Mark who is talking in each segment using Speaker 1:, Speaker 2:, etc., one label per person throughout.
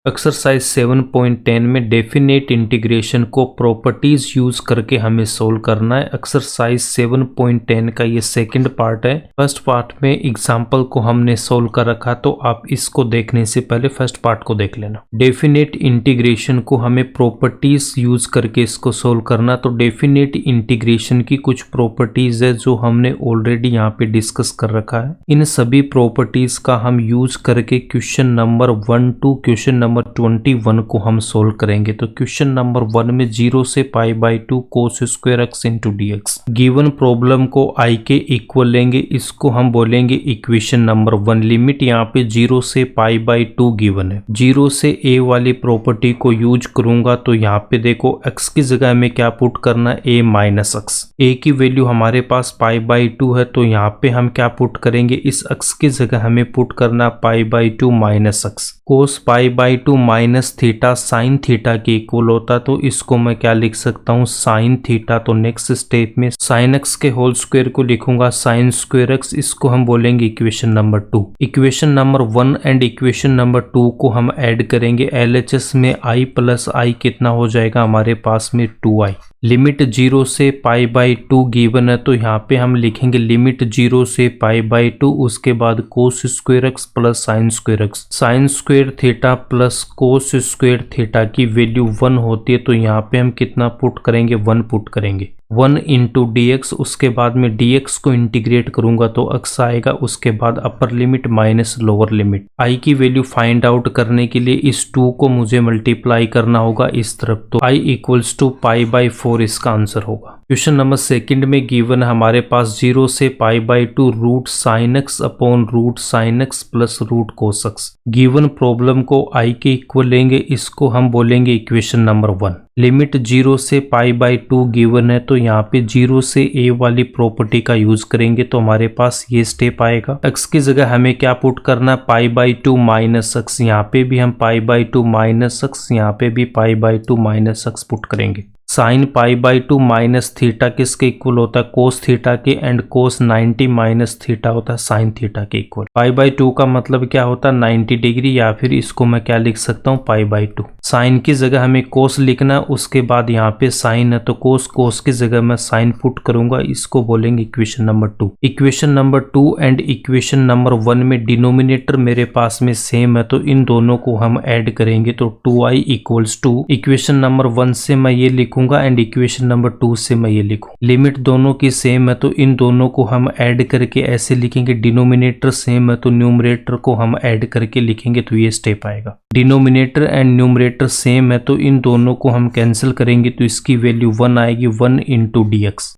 Speaker 1: Exercise 7.10 में definite integration को properties use करके हमें सोल्व करना है। एक्सरसाइज 7.10 का ये सेकंड पार्ट है। फर्स्ट पार्ट में एग्जांपल को हमने सोल्व कर रखा, तो आप इसको देखने से पहले फर्स्ट पार्ट को देख लेना। डेफिनेट इंटीग्रेशन को हमें प्रॉपर्टीज यूज करके इसको सोल्व करना। तो डेफिनेट इंटीग्रेशन की कुछ प्रॉपर्टीज है जो हमने ऑलरेडी यहाँ पे डिस्कस कर रखा है। इन सभी प्रॉपर्टीज का हम यूज करके question number 1 to question number 21 को हम सोल्व करेंगे। तो क्वेश्चन नंबर 1 में 0 से π/2 cos square x into dx given problem को i के इक्वल लेंगे। इसको हम बोलेंगे इक्वेशन नंबर 1। लिमिट यहाँ पे 0 से π/2 गिवन है। 0 से a वाली प्रॉपर्टी को यूज करूंगा तो यहाँ पे देखो x की जगह में क्या पुट करना, a माइनस x। a की वैल्यू हमारे पास π/2 है, तो यहाँ पे हम क्या पुट करेंगे, इस x की जगह हमें पुट करना π/2 minus x। cos π/2 minus theta sine theta के इक्वल होता, तो इसको मैं क्या लिख सकता हूँ, साइन थीटा। तो नेक्स्ट स्टेप में साइन x के होल स्क्वायर को लिखूंगा साइन स्क्वायर x। इसको हम बोलेंगे equation number 2। Equation number 1 and equation number 2 को हम ऐड करेंगे। LHS में i प्लस i कितना हो जाएगा हमारे पास में 2i। लिमिट 0 से π/2 गिवन है, तो यहाँ पे हम लिखेंगे लिमिट 0 से π/2, उसके बाद cos square x plus sign square x। Sign square theta plus cos square theta की वैल्यू 1 होती है, तो यहाँ पे हम कितना पुट करेंगे, 1 पुट करेंगे। 1 इंटू dx, उसके बाद में dx को इंटीग्रेट करूंगा तो x आएगा। उसके बाद अपर limit minus lower limit. i की वैल्यू फाइंड आउट करने के लिए इस 2 को मुझे मल्टीप्लाई करना होगा इस तरफ, तो i इक्वल्स टू π/4 इसका आंसर होगा। क्वेश्चन नंबर सेकंड में गिवन हमारे पास 0 से π/2 root sine x upon root sine x plus root cos x। Given problem को i के इक्वल लेंगे, इसको हम बोलेंगे इक्वेशन नंबर 1। लिमिट 0 से π/2 गिवन है, तो यहाँ पे 0 से a वाली प्रॉपर्टी का यूज करेंगे, तो हमारे पास ये स्टेप आएगा। x की जगह हमें क्या पुट करना, π/2 माइनस x। यहाँ पे भी हम π/2 माइनस x, यहाँ पे भी π/2 माइनस x पुट करेंगे। साइन π/2 माइनस थीटा किसके इक्वल होता है, कोस थीटा के, एंड कोस 90 माइनस थीटा होता है साइन थीटा के इक्वल। π/2 का मतलब क्या होता है, 90 डिग्री, या फिर इसको मैं क्या लिख सकता हूँ, π/2। साइन की जगह हमें कोस लिखना, उसके बाद यहाँ पे साइन है, तो कोस की जगह मैं साइन पुट करूंगा। इसको बोलेंगे equation number 2। Equation number 2 and equation number 1 में डिनोमिनेटर मेरे पास में सेम है, तो इन दोनों को हम ऐड करेंगे, तो 2i equals two equation number 1 से मैं ये लिखूंगा एंड इक्वेशन नंबर 2 से मैं ये लिखूं। लिमिट दोनों की सेम है, तो इन दोनों को हम ऐड करके ऐसे लिखेंगे। डिनोमिनेटर सेम है, तो न्यूमरेटर को हम ऐड करके लिखेंगे, तो ये स्टेप आएगा। डिनोमिनेटर एंड न्यूमरेटर सेम है, तो इन दोनों को हम कैंसिल करेंगे, तो इसकी वैल्यू 1 आएगी। 1 इंटू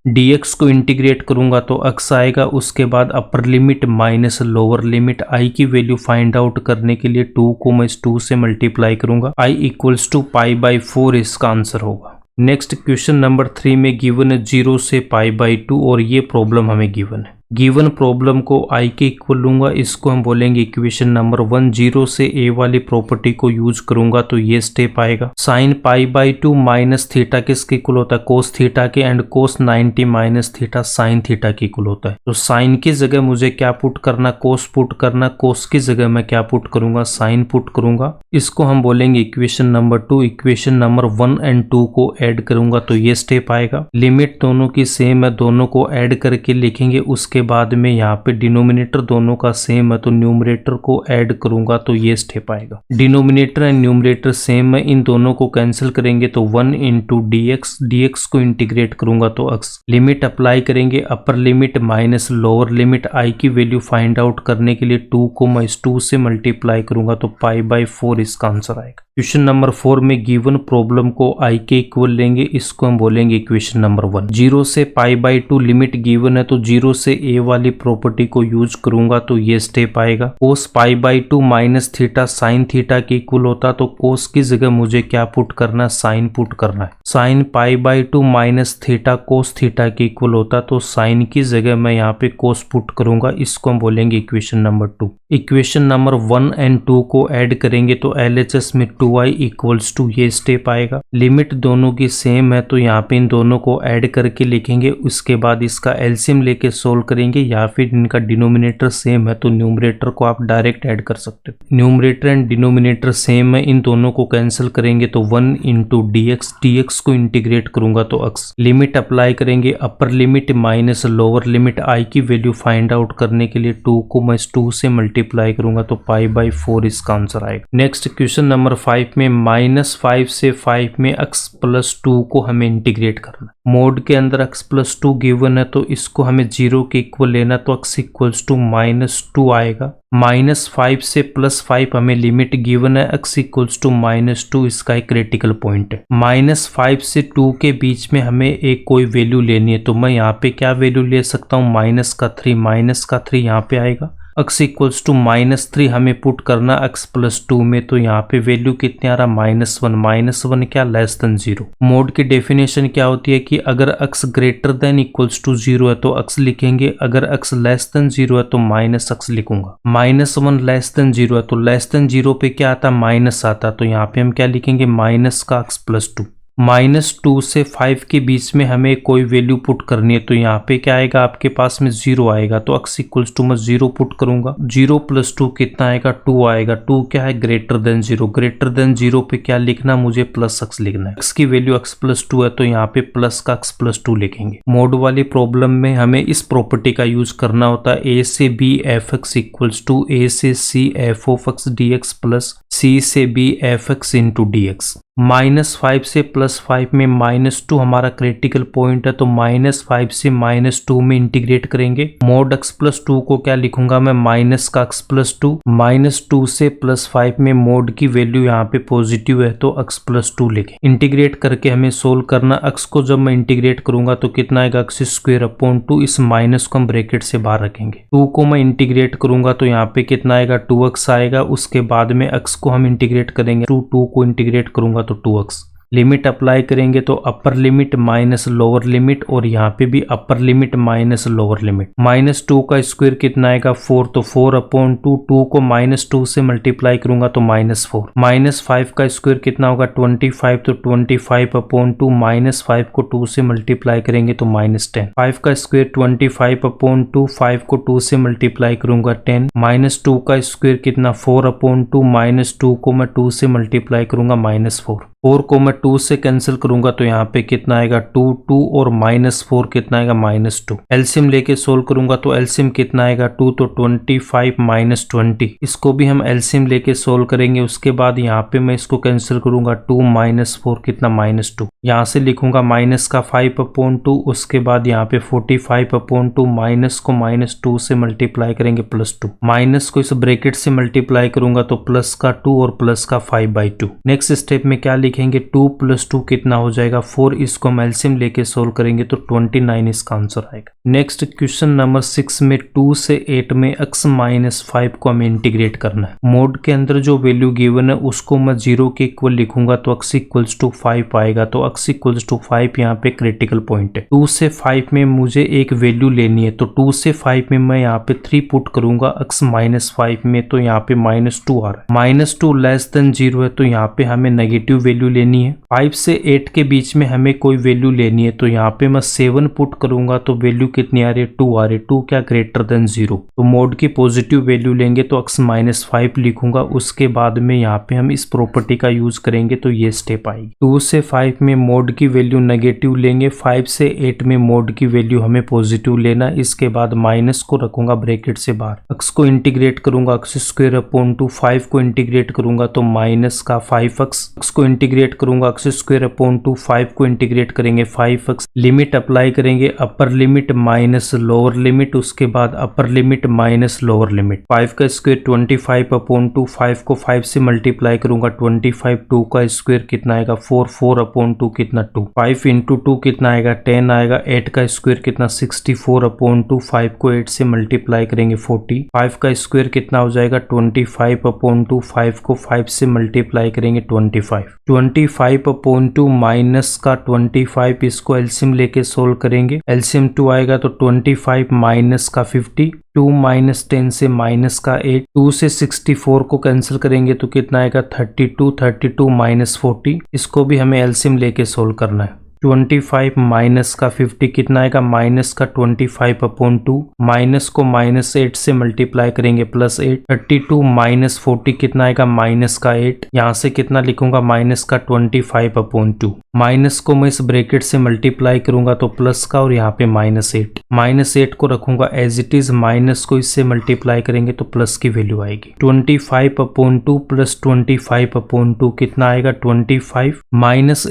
Speaker 1: dx को इंटीग्रेट करूंगा तो x आएगा। उसके बाद अपर limit minus lower limit. i की वैल्यू फाइंड आउट करने के लिए 2 को मैं इस 2 से मल्टीप्लाई करूंगा। i इक्वल्स टू π/4 इसका आंसर होगा। नेक्स्ट क्वेश्चन नंबर 3 में गिवन है 0 से π/2, और ये प्रॉब्लम हमें गिवन है। गिवन प्रॉब्लम को i के इक्वल लूंगा, इसको हम बोलेंगे इक्वेशन नंबर 1। 0 से a वाली प्रॉपर्टी को यूज करूंगा तो ये स्टेप आएगा। साइन π/2 माइनस थीटा किसके इक्वल होता है, कोस थीटा के, and cos 90 minus theta sine theta के इक्वल होता है। तो साइन की जगह मुझे क्या पुट करना, कोस पुट करना। कोस की जगह मैं क्या पुट करूंगा, साइन पुट करूंगा। इसको हम बोलेंगे equation number 2। Equation number 1 and 2 को ऐड करूंगा तो ये स्टेप आएगा। लिमिट दोनों की सेम है, दोनों को ऐड करके लिखेंगे। उसके बाद में यहाँ पे डिनोमिनेटर दोनों का सेम है, तो न्यूमरेटर को ऐड करूंगा तो ये स्टेप आएगा। डिनोमिनेटर एंड न्यूमरेटर सेम है, इन दोनों को कैंसिल करेंगे, तो 1 इंटू dx को इंटीग्रेट करूंगा तो x। लिमिट अप्लाई करेंगे, upper limit minus lower limit. i की वैल्यू फाइंड आउट करने के लिए 2 को मैं इस 2 से मल्टीप्लाई करूंगा, तो π/4 इसका आंसर आएगा। क्वेश्चन नंबर 4 में गिवन प्रॉब्लम को i के इक्वल लेंगे, इसको हम बोलेंगे इक्वेशन नंबर 1। 0 से π/2 लिमिट गिवन है, तो 0 से a वाली प्रॉपर्टी को यूज करूंगा तो ये स्टेप आएगा। कोस π/2 माइनस थीटा साइन थीटा के इक्वल होता, तो कोस की जगह मुझे क्या पुट करना, साइन पुट करना है। Sine π/2 minus theta cos theta के इक्वल होता, तो साइन की जगह मैं यहाँ पे कोस पुट करूंगा। इसको हम बोलेंगे equation number 2। Equation number 1 and 2 को ऐड करेंगे, तो LHS में 2 2i इक्वल्स टू ये स्टेप आएगा। लिमिट दोनों की सेम है तो यहाँ पे इन दोनों को ऐड करके लिखेंगे, उसके बाद इसका एलसीएम लेके सोल्व करेंगे, या फिर इनका डिनोमिनेटर सेम है तो न्यूमरेटर को आप डायरेक्ट ऐड कर सकते हो। न्यूमरेटर एंड डिनोमिनेटर सेम है, इन दोनों को कैंसिल करेंगे तो 1 इंटू dx को इंटीग्रेट करूंगा तो x। लिमिट अप्लाई करेंगे, upper limit minus lower limit i की वैल्यू फाइंड आउट करने के लिए 2 को मैं 2 से मल्टीप्लाई करूंगा तो π/4 इसका आंसर आएगा। नेक्स्ट क्वेश्चन नंबर 5 में -5 से 5 में x+2 को हमें इंटीग्रेट करना है। मोड के अंदर x+2 गिवन है तो इसको हमें 0 के इक्वल लेना तो x इक्वल्स टू -2 आएगा। -5 से +5 हमें लिमिट गिवन है, x इक्वल्स टू -2 इसका एक क्रिटिकल पॉइंट है। -5 से 2 के बीच में हमें एक कोई वैल्यू लेनी है तो मैं यहाँ पे क्या वैल्यू ले सकता हूँ, -3 यहाँ पे आएगा। x इक्वल्स टू -3 हमें पुट करना x+2 में तो यहाँ पे वैल्यू कितने आ रहा, -1 क्या लेस देन 0। मोड की डेफिनेशन क्या होती है कि अगर x greater than equals to 0 है तो x लिखेंगे, अगर x लेस देन 0 है तो -x लिखूंगा। -1 लेस देन 0 है तो लेस देन 0 पे क्या आता, माइनस आता, तो यहाँ पे हम क्या लिखेंगे, माइनस का x+2। -2 से 5 के बीच में हमें कोई वैल्यू पुट करनी है तो यहाँ पे क्या आएगा, आपके पास में 0 आएगा तो x इक्वल्स टू मैं 0 पुट करूंगा। 0 + 2 कितना आएगा, 2 आएगा। 2 क्या है, ग्रेटर देन 0। ग्रेटर देन 0 पे क्या लिखना, मुझे +x लिखना है। x की वैल्यू x+2 है तो यहाँ पे प्लस का x+2 लिखेंगे। मोड वाली प्रॉब्लम में हमें इस प्रॉपर्टी का यूज करना होता है, a से b f(x) equals to a से c f(x) dx plus c से b f(x) इंटू dx। -5 से +5 में -2 हमारा क्रिटिकल पॉइंट है तो -5 से -2 में इंटीग्रेट करेंगे। मोड x+2 को क्या लिखूंगा मैं, माइनस का x+2। -2 से +5 में मोड की वैल्यू यहाँ पे पॉजिटिव है तो x+2 लिखें। इंटीग्रेट करके हमें सोल्व करना, x को जब मैं इंटीग्रेट करूंगा तो कितना आएगा, x²/2। इस माइनस को हम ब्रैकेट से बाहर रखेंगे। 2 को मैं इंटीग्रेट करूंगा तो यहाँ पे कितना आएगा, 2x आएगा। उसके बाद में x को हम इंटीग्रेट करेंगे, 2 को इंटीग्रेट करूंगा तो 2x। लिमिट अप्लाई करेंगे तो upper limit minus lower limit, और यहाँ पे भी अपर लिमिट माइनस लोअर लिमिट। -2 का स्क्वायर कितना आएगा, 4, तो 4/2। 2 को -2 से मल्टीप्लाई करूंगा तो -4। -5 का स्क्वायर कितना होगा, 25, तो 25/2। -5 को 2 से मल्टीप्लाई करेंगे तो -10। 5 का स्क्वायर 25/2, 5 को 2 से मल्टीप्लाई करूंगा 10। -2 का स्क्वायर कितना, 4/2। -2 को मैं 2 से मल्टीप्लाई करूंगा -4। 4 को मैं 2 से कैंसिल करूंगा तो यहाँ पे कितना आएगा, 2 और -4 कितना आएगा, -2। एलसीएम लेके सोल्व करूंगा तो एलसीएम कितना आएगा, 2 तो 25 -20। इसको भी हम एलसीएम लेके सोल्व करेंगे। उसके बाद यहाँ पे मैं इसको कैंसिल करूंगा, 2 -4 कितना, -2। यहाँ से लिखूंगा माइनस का 5/2। उसके बाद यहाँ पे 45/2, माइनस को -2 से मल्टीप्लाई करेंगे +2। माइनस को इस ब्रैकेट से मल्टीप्लाई करूंगा तो प्लस का 2 और प्लस का 5/2। नेक्स्ट स्टेप में क्या लिखेंगे, 2 + 2 कितना हो जाएगा, 4। इसको हम एलसीएम लेके सोल्व करेंगे तो 29 इसका आंसर आएगा। नेक्स्ट क्वेश्चन नंबर 6 में 2 से 8 में x-5 को हमें इंटीग्रेट करना है। मोड के अंदर जो वैल्यू गिवन है उसको मैं 0 के इक्वल लिखूंगा तो x इक्वल्स टू 5 आएगा, तो x इक्वल्स टू 5 यहाँ पे क्रिटिकल पॉइंट है। 2 से 5 में मुझे एक वैल्यू लेनी है तो 2 से 5 में मैं यहाँ पे 3 पुट करूंगा x-5 में, तो यहाँ पे -2 आ रहा है। -2 लेस देन 0 है तो यहाँ पे हमें नेगेटिव वैल्यू लेनी है। 5 से 8 के बीच में हमें कोई वैल्यू लेनी है तो यहाँ पे मैं 7 पुट करूंगा तो वैल्यू कितनी आ रही है, 2 आ रही है। 2 क्या, ग्रेटर देन 0, तो मोड की पॉजिटिव वैल्यू लेंगे तो x-5 लिखूंगा। उसके बाद में यहाँ पे हम इस प्रॉपर्टी का यूज करेंगे तो ये स्टेप आएगी। 2 से 5 में मोड की वैल्यू नेगेटिव लेंगे, 5 से 8 में मोड की वैल्यू हमें पॉजिटिव लेना। इसके बाद माइनस को रखूंगा ब्रैकेट से बाहर, x को इंटीग्रेट करूंगा, x²/2। 5 को इंटीग्रेट करूंगा तो माइनस का 5x। x को इंटीग्रेट करूंगा, x²/2। 5 को इंटीग्रेट करेंगे 5x। लिमिट अप्लाई करेंगे, upper limit minus lower limit, उसके बाद अपर लिमिट माइनस लोअर लिमिट। 5 का स्क्वायर 25/2। 5 को 5 से मल्टीप्लाई करूंगा 25। 2 का स्क्वायर कितना आएगा, 4। 4/2 कितना, 2। 5 इंटू 2 कितना आएगा, 10 आएगा। 8 का स्क्वायर कितना, 64/2। 5 को 8 से मल्टीप्लाई करेंगे 40। 5 का स्क्वायर कितना हो जाएगा, 25/2। 5 को 5 से मल्टीप्लाई करेंगे 25। 25/2 माइनस का 25, इसको एलसीएम लेके सोल्व करेंगे। एलसीएम 2 आएगा तो 25 माइनस का 50, 2 माइनस 10 से माइनस का 8, 2 से 64 को कैंसिल करेंगे तो कितना आएगा 32, 32 माइनस 40, इसको भी हमें एलसीएम लेके सोल्व करना है। 25 माइनस का 50 कितना आएगा माइनस का 25/2, माइनस को माइनस 8 से मल्टीप्लाई करेंगे प्लस 8, 32 माइनस 40 कितना आएगा माइनस का 8, यहाँ से कितना लिखूंगा माइनस का 25/2, माइनस को मैं इस ब्रैकेट से मल्टीप्लाई करूंगा तो प्लस का और यहाँ पे माइनस 8 को रखूंगा एज इट इज, माइनस को इससे मल्टीप्लाई करेंगे तो प्लस की वैल्यू आएगी। 25/2 प्लस 25/2 कितना आएगा 25, माइनस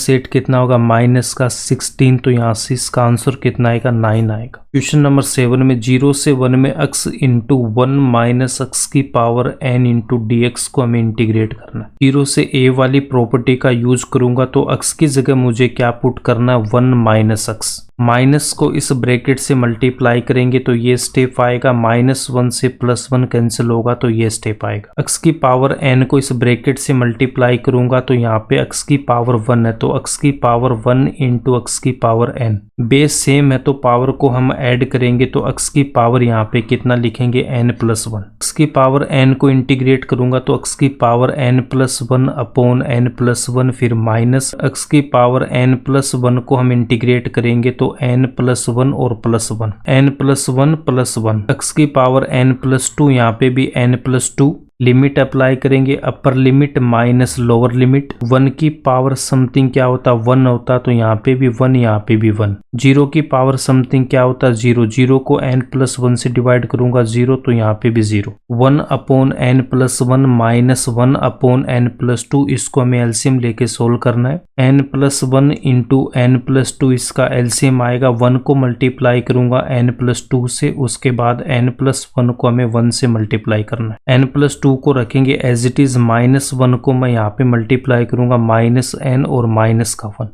Speaker 1: 8 कितना होगा माइनस का 16, तो यहाँ से इसका आंसर कितना आएगा 9 आएगा। क्वेश्चन नंबर 7 में 0 से 1 में x इंटू 1 माइनस एक्स की पावर n इंटू dx को हमें इंटीग्रेट करना है। 0 से a वाली प्रॉपर्टी का यूज करूंगा तो x की जगह मुझे क्या पुट करना है 1 माइनस एक्स, माइनस को इस ब्रैकेट से मल्टीप्लाई करेंगे तो ये स्टेप आएगा, -1 से +1 कैंसिल होगा तो ये स्टेप आएगा। x की पावर n को इस ब्रैकेट से मल्टीप्लाई करूंगा तो यहाँ पे x की पावर 1 है तो x की पावर 1 इंटू x की पावर n, बेस सेम है तो पावर को हम ऐड करेंगे तो x की पावर यहाँ पे कितना लिखेंगे n+1, x की पावर n को इंटीग्रेट करूंगा तो x की पावर n+1 अपॉन n+1, फिर माइनस x की पावर n+1 को हम इंटीग्रेट करेंगे तो n+1 और +1, n+1 x की पावर n+2, यहाँ पे भी n+2, लिमिट अप्लाई करेंगे, upper limit minus lower limit, 1 की पावर समथिंग क्या होता 1 होता तो यहाँ पे भी 1, यहाँ पे भी 1, 0 की पावर समथिंग क्या होता 0, 0 को n+1 से डिवाइड करूंगा 0 तो यहाँ पे भी 0, 1 upon n+1 minus 1 upon n+2, इसको हमें एलसीएम लेके सोल्व करना है। n+1 इंटू n+2 इसका एलसीएम आएगा, 1 को मल्टीप्लाई करूंगा n+2 से, उसके बाद n+1 को हमें 1 से मल्टीप्लाई करना है। n+2 को रखेंगे एज इट इज, -1 को मैं यहाँ पे मल्टीप्लाई करूंगा -n और माइनस का 1,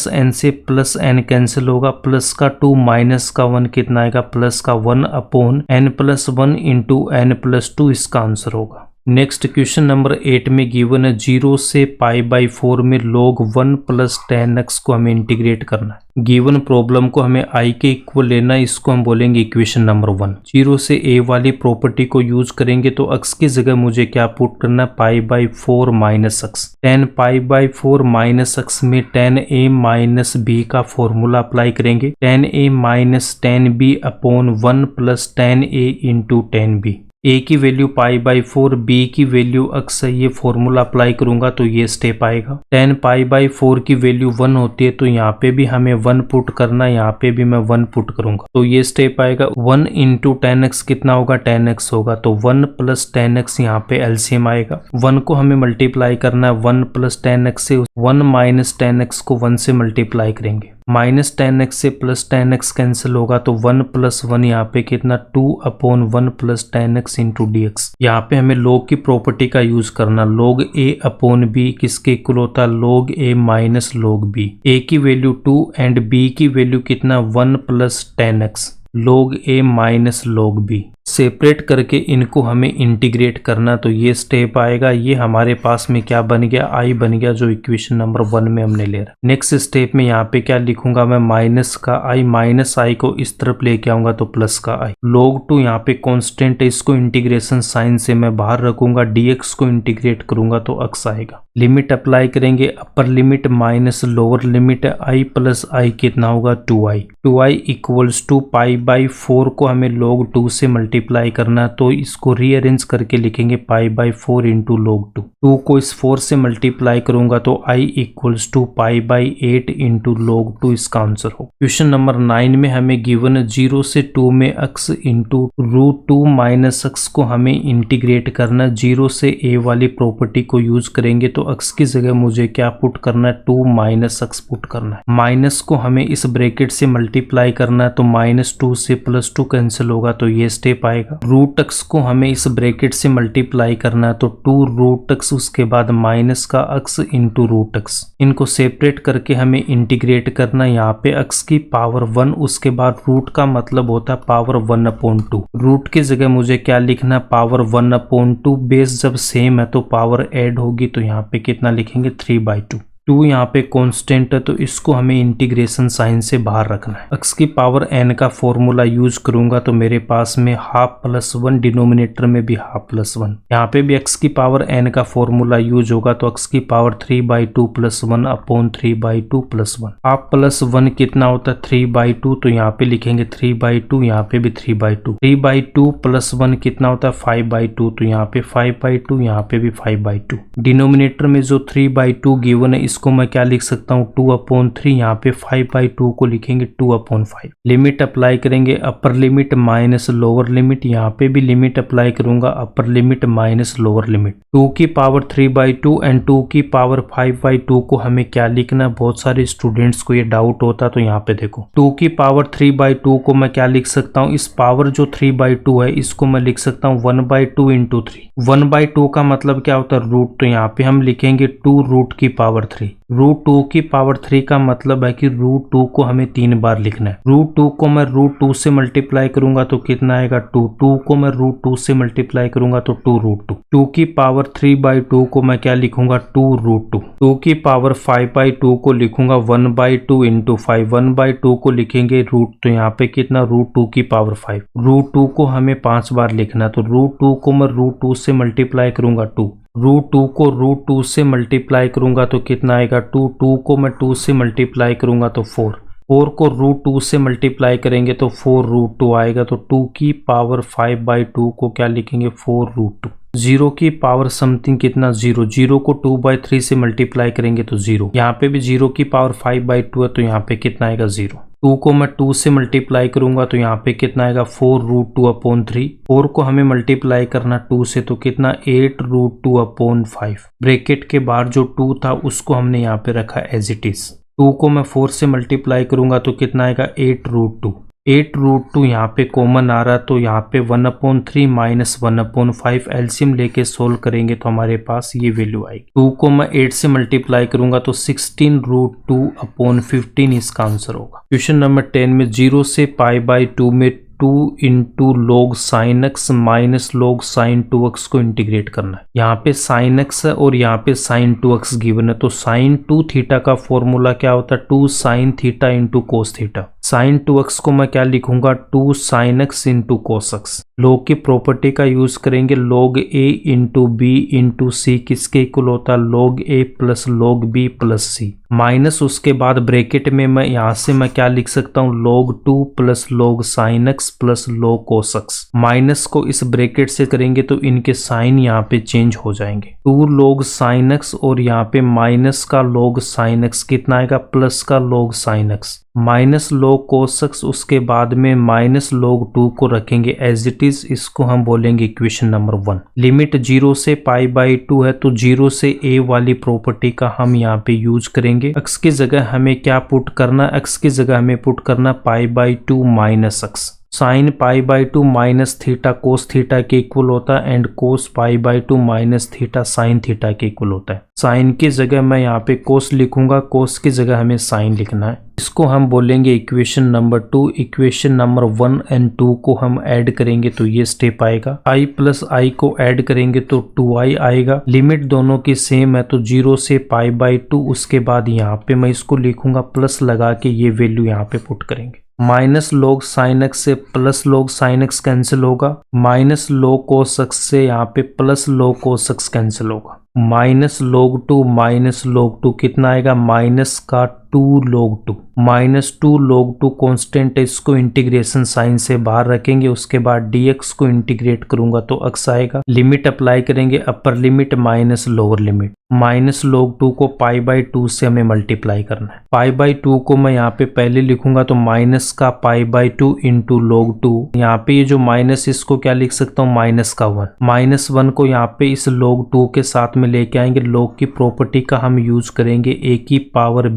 Speaker 1: -n से +n कैंसिल होगा, प्लस का 2 माइनस का 1 कितना आएगा प्लस का 1 अपॉन n+1 इंटू n+2, इसका आंसर होगा। नेक्स्ट क्वेश्चन नंबर 8 में गिवन है 0 से π/4 में log 1 + tan x को हमें इंटीग्रेट करना है। गिवन प्रॉब्लम को हमें i के इक्वल लेना है, इसको हम बोलेंगे इक्वेशन नंबर 1। 0 से a वाली प्रॉपर्टी को यूज करेंगे तो x की जगह मुझे क्या पुट करना है π/4 minus x, tan π/4 minus x में tan a माइनस b का फॉर्मूला अप्लाई करेंगे, tan a minus tan b upon 1 + tan a into tan b, a की वैल्यू π/4, b की वैल्यू x है, ये फॉर्मूला अप्लाई करूंगा तो ये स्टेप आएगा। tan π/4 की वैल्यू 1 होती है तो यहाँ पे भी हमें 1 पुट करना, यहाँ पे भी मैं 1 पुट करूंगा तो ये स्टेप आएगा। 1 इंटू tan x कितना होगा tan x होगा तो 1 + tan x, यहाँ पे एलसीएम आएगा, 1 को हमें मल्टीप्लाई करना है 1 + tan x से, 1 माइनस tan x को 1 से मल्टीप्लाई करेंगे, माइनस tan x से प्लस tan x कैंसिल होगा तो 1 + 1 यहाँ पे कितना 2 upon 1 + tan x into dx। यहाँ पे हमें log की प्रॉपर्टी का यूज करना, log a अपॉन b किसके इक्वल होता है log a minus log b, a की वैल्यू 2 एंड b की वैल्यू कितना 1 + tan x, log a minus log b, separate करके इनको हमें इंटीग्रेट करना तो ये स्टेप आएगा। ये हमारे पास में क्या बन गया i बन गया, जो इक्वेशन नंबर 1 में हमने ले रहा। नेक्स्ट स्टेप में यहाँ पे क्या लिखूंगा मैं माइनस का i, माइनस i को इस तरफ लेके आऊंगा तो प्लस का i, log 2 यहाँ पे कांस्टेंट है, इसको इंटीग्रेशन साइन से मैं बाहर रखूंगा, dx को इंटीग्रेट करूंगा तो x आएगा। लिमिट अप्लाई करेंगे, upper limit minus lower limit, i + i कितना होगा 2i, 2i इक्वल्स टू π/4 को हमें log 2 से मल्टीप्लाई करना तो इसको रीअरेंज करके लिखेंगे π/4 इंटू log 2, 2 को इस 4 से मल्टीप्लाई करूंगा तो i equals to π/8 into log 2, इसका आंसर हो। क्वेश्चन नंबर 9 में हमें गिवन 0 से 2 में x इंटू √2 माइनस x को हमें इंटीग्रेट करना, 0 से a वाली प्रॉपर्टी को यूज करेंगे तो x की जगह मुझे क्या पुट करना है 2 माइनस x पुट करना है, माइनस को हमें इस ब्रैकेट से मल्टीप्लाई करना है तो -2 2 से +2 कैंसिल होगा तो ये स्टेप आएगा। रूट x को हमें इस ब्रैकेट से मल्टीप्लाई करना है तो 2 रूट x उसके बाद माइनस का x इंटू रूट x। इनको सेपरेट करके हमें इंटीग्रेट करना है। यहाँ पे x की पावर 1 उसके बाद रूट का मतलब होता है पावर 1/2। रूट की जगह मुझे क्या लिखना है, पावर 1/2। बेस जब सेम है तो पावर ऐड होगी तो यहाँ पे कितना लिखेंगे 3/2। 2 यहाँ पे कांस्टेंट है तो इसको हमें इंटीग्रेशन साइन से बाहर रखना है। x की पावर n का फॉर्मूला यूज करूंगा तो मेरे पास में हाफ प्लस 1, डिनोमिनेटर में भी हाफ प्लस 1। यहाँ पे भी x की पावर n का फॉर्मूला यूज होगा तो x की power 3/2 plus 1 upon 3/2 plus 1। Half plus 1 कितना होता है 3/2 तो यहाँ पे लिखेंगे 3/2, यहाँ पे भी 3/2। 3/2 प्लस 1 कितना होता है 5/2 तो यहाँ पे 5/2, यहाँ पे भी 5/2। डिनोमिनेटर में जो 3/2 गिवन है इसको मैं क्या लिख सकता हूँ 2/3। यहाँ पे 5/2 को लिखेंगे 2/5। लिमिट अप्लाई करेंगे, upper limit minus lower limit. यहाँ पे भी लिमिट अप्लाई करूंगा, अपर लिमिट माइनस लोअर लिमिट। 2 की पावर 3/2 एंड 2 की पावर 5/2 को हमें क्या लिखना है, बहुत सारे स्टूडेंट्स को ये डाउट होता तो यहाँ पे देखो 2 की पावर 3/2 को मैं क्या लिख सकता हूँ, इस पावर जो 3/2 है इसको मैं लिख सकता हूँ 1/2 इंटू 3। 1/2 का मतलब क्या होता है रूट, तो यहाँ पे हम लिखेंगे 2 रूट की पावर 3। रूट 2 की पावर 3 का मतलब है कि रूट 2 को हमें 3 बार लिखना है। रूट 2 को मैं रूट 2 से मल्टीप्लाई करूंगा तो कितना आएगा 2। 2 को मैं रूट 2 से मल्टीप्लाई करूंगा तो 2 रूट 2। 2 की पावर 3/2 को मैं क्या लिखूंगा 2 रूट 2। 2 की पावर 5/2 को लिखूंगा 1/2 इंटू 5। 1/2 को लिखेंगे रूट, तो यहाँ पे कितना रूट 2 की पावर 5। रूट 2 को हमें 5 बार लिखना, तो रूट 2 को मैं रूट 2 से मल्टीप्लाई करूंगा 2। रूट 2 को रूट 2 से मल्टीप्लाई करूंगा तो कितना आएगा 2। 2 को मैं 2 से मल्टीप्लाई करूंगा तो 4। 4 को रूट 2 से मल्टीप्लाई करेंगे तो 4 रूट 2 आएगा। तो 2 की पावर 5/2 को क्या लिखेंगे 4 रूट 2। 0 की पावर समथिंग कितना 0। 0 को 2/3 से मल्टीप्लाई करेंगे तो 0। यहाँ पे भी 0 की पावर 5/2 है तो यहाँ पे कितना आएगा 0। 2 को मैं 2 से मल्टीप्लाई करूंगा तो यहाँ पे कितना आएगा 4 रूट 2/3। 4 को हमें मल्टीप्लाई करना 2 से तो कितना 8 रूट 2/5। ब्रैकेट के बाहर जो 2 था उसको हमने यहाँ पे रखा एज इट इज। 2 को मैं 4 से मल्टीप्लाई करूंगा तो कितना आएगा 8 रूट 2। 8 रूट 2 यहाँ पे कॉमन आ रहा तो यहाँ पे 1/3 माइनस 1/5 एलसीएम लेके सोल्व करेंगे तो हमारे पास ये वैल्यू आएगी। 2 को मैं 8 से मल्टीप्लाई करूंगा तो 16 रूट 2/15 इसका आंसर होगा। क्वेश्चन नंबर 10 में 0 से π/2 में 2 into log sine x minus log sign 2x को इंटीग्रेट करना है। यहाँ पे साइन एक्स है और यहाँ पे साइन 2x गिवन है तो साइन 2 थीटा का फॉर्मूला क्या होता है 2 sine theta into cos theta. Sine 2x को मैं क्या लिखूंगा 2 sine x into cos x. Log की प्रॉपर्टी का यूज करेंगे, log a into b into c किसके इक्वल होता है log a plus log b plus c minus उसके बाद ब्रैकेट में मैं यहाँ से मैं क्या लिख सकता हूँ log 2 plus log sin x plus log cos x। Minus को इस ब्रैकेट से करेंगे तो इनके साइन यहाँ पे चेंज हो जाएंगे। 2 log sin x और यहाँ पे माइनस का log sin x कितना आएगा प्लस का log sin x minus log cos x। उसके बाद में माइनस log 2 को रखेंगे एज इट इज, इसको हम बोलेंगे इक्वेशन नंबर 1। लिमिट 0 से π/2 है तो 0 से a वाली प्रॉपर्टी का हम यहाँ पे यूज करेंगे। x की जगह हमें क्या पुट करना, x की जगह हमें पुट करना π/2 minus x। Sine π/2 minus theta cos theta के इक्वल होता है and cos π/2 minus theta sine theta के इक्वल होता है। साइन की जगह मैं यहाँ पे कोस लिखूंगा, कोस की जगह हमें साइन लिखना है। इसको हम बोलेंगे equation number 2। Equation number 1 and 2 को हम ऐड करेंगे तो ये स्टेप आएगा। i प्लस i को ऐड करेंगे तो 2i आएगा। लिमिट दोनों की सेम है तो 0 से π/2 उसके बाद यहाँ पे मैं इसको लिखूंगा प्लस लगा के ये वैल्यू यहाँ पे पुट करेंगे। माइनस log sin x से plus log sin x cancel होगा। माइनस log cos x से यहाँ पे plus log cos x cancel होगा। माइनस log 2 माइनस log 2 कितना आएगा माइनस का 2 log 2। माइनस 2 log 2 कांस्टेंट है, इसको इंटीग्रेशन साइन से बाहर रखेंगे। उसके बाद dx को इंटीग्रेट करूंगा तो x आएगा। लिमिट अप्लाई करेंगे, upper limit minus lower limit. Minus log 2 को π/2 से हमें मल्टीप्लाई करना है। π/2 को मैं यहाँ पे पहले लिखूंगा तो माइनस का π/2 इंटू log 2। यहाँ पे ये जो माइनस इसको क्या लिख सकता हूँ माइनस का 1। माइनस 1 को यहाँ पे इस log 2 के साथ में लेके आएंगे, log की प्रॉपर्टी का हम यूज करेंगे a की पावर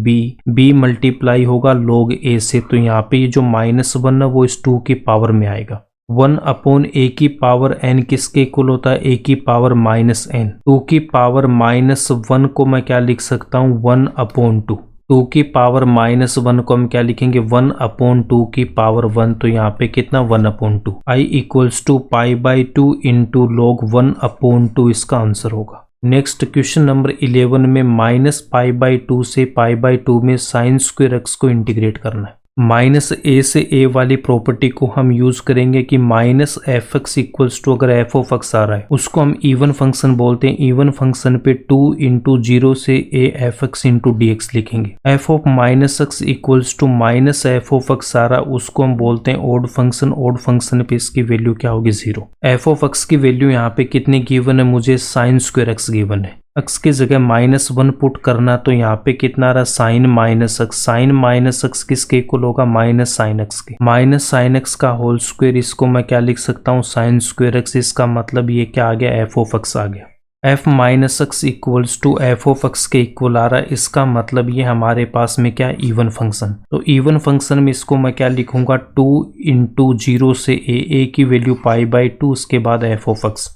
Speaker 1: b मल्टीप्लाई होगा log a से, तो यहाँ पे ये जो -1 है वो इस 2 की पावर में आएगा। 1 अपॉन a की पावर n किसके इक्वल होता है, a की पावर -n। 2 की पावर -1 को मैं क्या लिख सकता हूँ, 1 अपॉन 2। 2 की पावर -1 को हम क्या लिखेंगे, 1 अपॉन 2 की पावर 1, तो यहाँ पे कितना 1 upon 2। i equals to π/2 into log 1 upon 2 इसका आंसर होगा। नेक्स्ट क्वेश्चन नंबर 11 में -π/2 से π/2 में साइन स्क्वायर x को इंटीग्रेट करना है। -a से a वाली प्रॉपर्टी को हम यूज करेंगे कि -f(x) इक्वल्स टू, अगर f ऑफ x आ रहा है उसको हम इवन फंक्शन बोलते हैं। इवन फंक्शन पे 2 इंटू 0 से a f(x) इंटू dx लिखेंगे। f of -x equals to -f of x आ रहा है उसको हम बोलते हैं ऑड फंक्शन। ऑड फंक्शन पे इसकी वैल्यू क्या होगी, 0। f ऑफ x की वैल्यू यहाँ पे कितनी गिवन है, मुझे साइन स्क्वायर x गिवन है। x की जगह -1 पुट करना, तो यहाँ पे कितना रहा, साइन -x। साइन -x किसके इक्वल होगा, माइनस साइन x के। माइनस साइन x का होल स्क्वायर, इसको मैं क्या लिख सकता हूँ, साइन स्क्वायर x। इसका मतलब ये क्या आ गया, f ऑफ x आ गया। f minus x equals to f of x के इक्वल आ रहा है, इसका मतलब ये हमारे पास में क्या, इवन फंक्शन। तो इवन फंक्शन में इसको मैं क्या लिखूंगा, 2 इंटू 0 से a की वैल्यू π/2, उसके बाद f ऑफ x।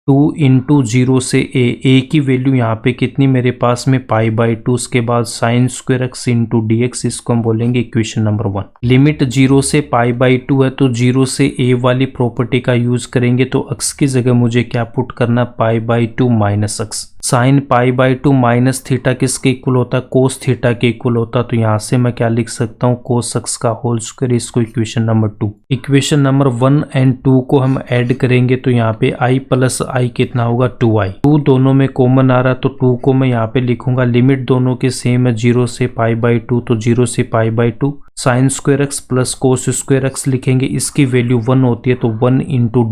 Speaker 1: 2 इंटू 0 से a की वैल्यू यहाँ पे कितनी मेरे पास में π/2, उसके बाद sign square x into dx, इसको हम बोलेंगे इक्वेशन नंबर 1। लिमिट 0 से π/2 है तो 0 से a वाली प्रॉपर्टी का यूज करेंगे, तो x की जगह मुझे क्या पुट करना, π/2 minus x। Sine π/2 minus theta किसके इक्वल होता है, कोस थीटा के इक्वल होता है, तो यहाँ से मैं क्या लिख सकता हूँ, कोस x का होल स्क्वायर, इसको equation number 2। Equation number 1 and 2 को हम ऐड करेंगे, तो यहाँ पे i प्लस i कितना होगा, 2i। 2 दोनों में कॉमन आ रहा है, तो 2 को मैं यहाँ पे लिखूंगा, लिमिट दोनों के सेम है 0 से π/2, तो 0 से π/2 sine square x plus cos square x लिखेंगे, इसकी वैल्यू 1 होती है, तो 1 इंटू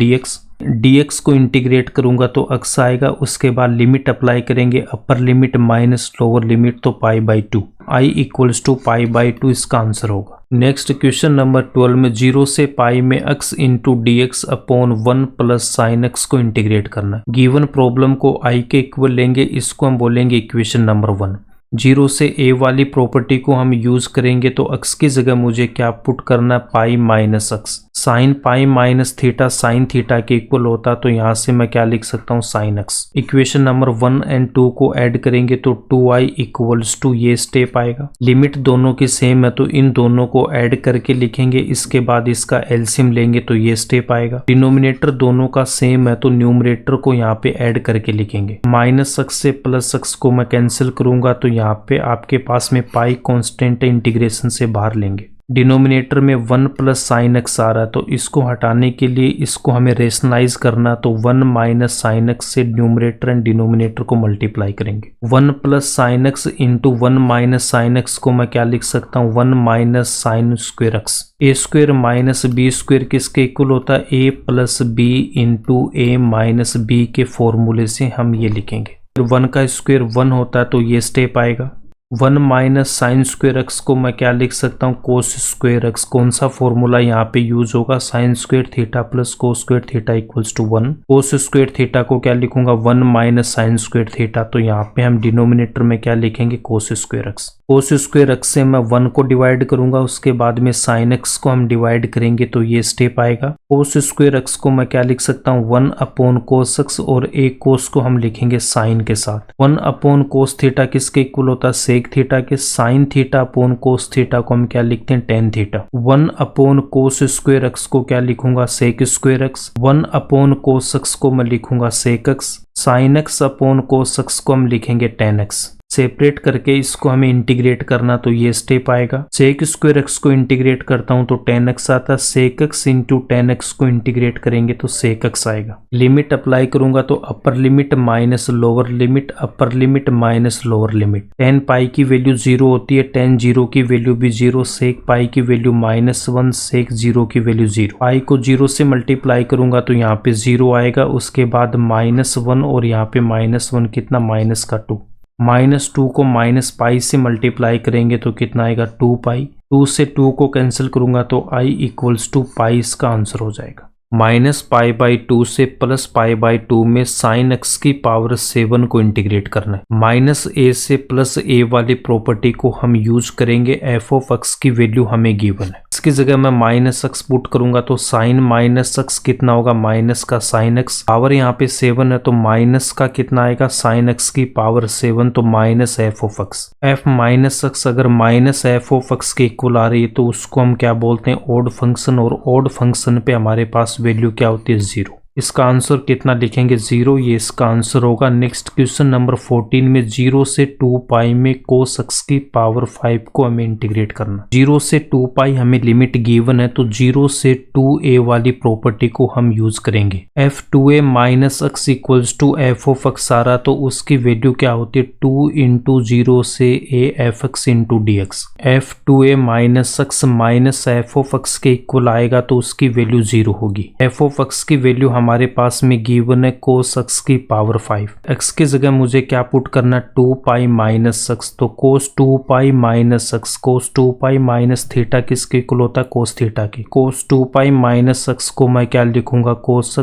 Speaker 1: dx को इंटीग्रेट करूंगा तो x आएगा। उसके बाद लिमिट अप्लाई करेंगे, upper limit minus lower limit, तो π/2 i इक्वल्स टू π/2 इसका आंसर होगा। नेक्स्ट क्वेश्चन नंबर 12 में 0 से पाई में x into dx upon 1 plus sign x को इंटीग्रेट करना है। गिवन प्रॉब्लम को i के इक्वल लेंगे, इसको हम बोलेंगे इक्वेशन नंबर 1। 0 से a वाली प्रॉपर्टी को हम यूज करेंगे, तो x की जगह मुझे क्या पुट करना, pi minus x। Sine pi minus theta sine theta के इक्वल होता, तो यहाँ से मैं क्या लिख सकता हूँ, sine x। Equation number 1 and 2 को ऐड करेंगे तो 2i इक्वल्स टू ये स्टेप आएगा। लिमिट दोनों की सेम है तो इन दोनों को ऐड करके लिखेंगे, इसके बाद इसका एलसीएम लेंगे तो ये स्टेप आएगा। डिनोमिनेटर दोनों का सेम है तो न्यूमरेटर को यहाँ पे ऐड करके लिखेंगे। माइनस x से प्लस x को मैं कैंसिल करूंगा, तो यहाँ पे आपके पास में पाई कांस्टेंट इंटीग्रेशन से बाहर लेंगे। डिनोमिनेटर में 1 प्लस साइन एक्स आ रहा है, तो इसको हटाने के लिए इसको हमें रेशनलाइज करना, तो 1 माइनस साइन एक्स से न्यूमरेटर एंड डिनोमिनेटर को मल्टीप्लाई करेंगे। 1 plus sign x into 1 minus sine x को मैं क्या लिख सकता हूँ, 1 माइनस साइन स्क्वायर एक्स। ए स्क्वायर माइनस बी स्क्वायर किसके इक्वल होता है, ए प्लस बी इंटू ए माइनस बी के फॉर्मूले से हम ये लिखेंगे। 1 का स्क्वायर 1 होता है तो ये स्टेप आएगा। 1 माइनस साइन स्क्वायर एक्स को मैं क्या लिख सकता हूँ, कोस स्क्वायर एक्स। कौन सा फॉर्मूला यहाँ पे यूज होगा, sine square theta plus cos square theta equals to 1। Cos square theta को क्या लिखूंगा, 1 माइनस साइन स्क्वायर थीटा, तो यहाँ पे हम डिनोमिनेटर में क्या लिखेंगे, कोस स्क्वायर एक्स। कोस स्क्वायर एक्स से मैं 1 को डिवाइड करूंगा, उसके बाद में साइन एक्स को हम डिवाइड करेंगे तो ये स्टेप आएगा। कोस स्क्वायर एक्स को मैं क्या लिख सकता हूँ, 1 अपॉन कोस एक्स, और एक कोस को हम लिखेंगे साइन के साथ। 1 अपॉन कोस थीटा किसके इक्वल होता है, सेक थीटा के। Sine theta upon cos theta को हम क्या लिखते हैं, tan theta. 1 upon cos square x को क्या लिखूंगा, sec square x. 1 upon cos x को मैं लिखूंगा sec x. Sine x upon cos x को हम लिखेंगे टेन एक्स। सेपरेट करके इसको हमें इंटीग्रेट करना, तो ये स्टेप आएगा। सेक स्क्वायर एक्स को इंटीग्रेट करता हूं तो टेन एक्स आता है। Sec x into tan x को इंटीग्रेट करेंगे तो सेक एक्स आएगा। लिमिट अप्लाई करूंगा तो upper limit minus lower limit, upper limit minus lower limit. Tan pi की वैल्यू 0 होती है, टेन 0 की वैल्यू भी 0। सेक पाई की वैल्यू -1, सेक 0 की वैल्यू 0। पाई को 0 से मल्टीप्लाई करूंगा तो यहाँ पे 0 आएगा, उसके बाद -1 और यहाँ पे -1 कितना, माइनस का 2। -2 को माइनस पाई से मल्टीप्लाई करेंगे तो कितना आएगा, 2 पाई। 2 से 2 को कैंसिल करूंगा तो i इक्वल्स टू पाई इसका आंसर हो जाएगा। माइनस पाई बाई 2 से प्लस पाई बाई 2 में साइन एक्स की पावर 7 को इंटीग्रेट करना है। माइनस ए से प्लस ए वाली प्रॉपर्टी को हम यूज करेंगे, एफ ऑफ एक्स की वैल्यू हमें गिवन है। इसकी जगह मैं माइनस एक्स पुट करूंगा तो साइन माइनस एक्स कितना होगा, माइनस का साइन एक्स, पावर यहाँ पे 7 है तो माइनस का कितना आएगा, साइन एक्स की पावर 7 तो minus F of x. F minus x अगर माइनस एफ ऑफ एक्स के इक्वल आ रही है तो उसको हम क्या बोलते हैं, ओड फंक्शन, और ओड फंक्शन पे हमारे पास वैल्यू क्या होती है, 0। इसका आंसर कितना लिखेंगे, 0, ये इसका आंसर होगा। नेक्स्ट क्वेश्चन नंबर 14 में 0 से 2 पाई में कोस एक्स की पावर 5 को हमें इंटीग्रेट करना। 0 से 2 पाई हमें लिमिट गिवन है तो 0 से 2a वाली प्रॉपर्टी को हम यूज करेंगे। f2a minus x equals to f of x आ रहा तो उसकी वैल्यू क्या होती है, 2 इंटू 0 से a f x into d x. f2a minus F of x के इक्वल आएगा तो उसकी वैल्यू 0 होगी। एफ ऑफ एक्स की वैल्यू हमारे पास में गिवन है कोस एक्स की पावर 5। एक्स की जगह मुझे क्या पुट करना, 2 पाई माइनस एक्स, तो कोस 2 पाई माइनस एक्स, कोस 2 पाई माइनस थीटा किसके इक्वल होता है, कोस थीटा की। कोस 2 पाई माइनस एक्स को मैं क्या लिखूंगा, कोस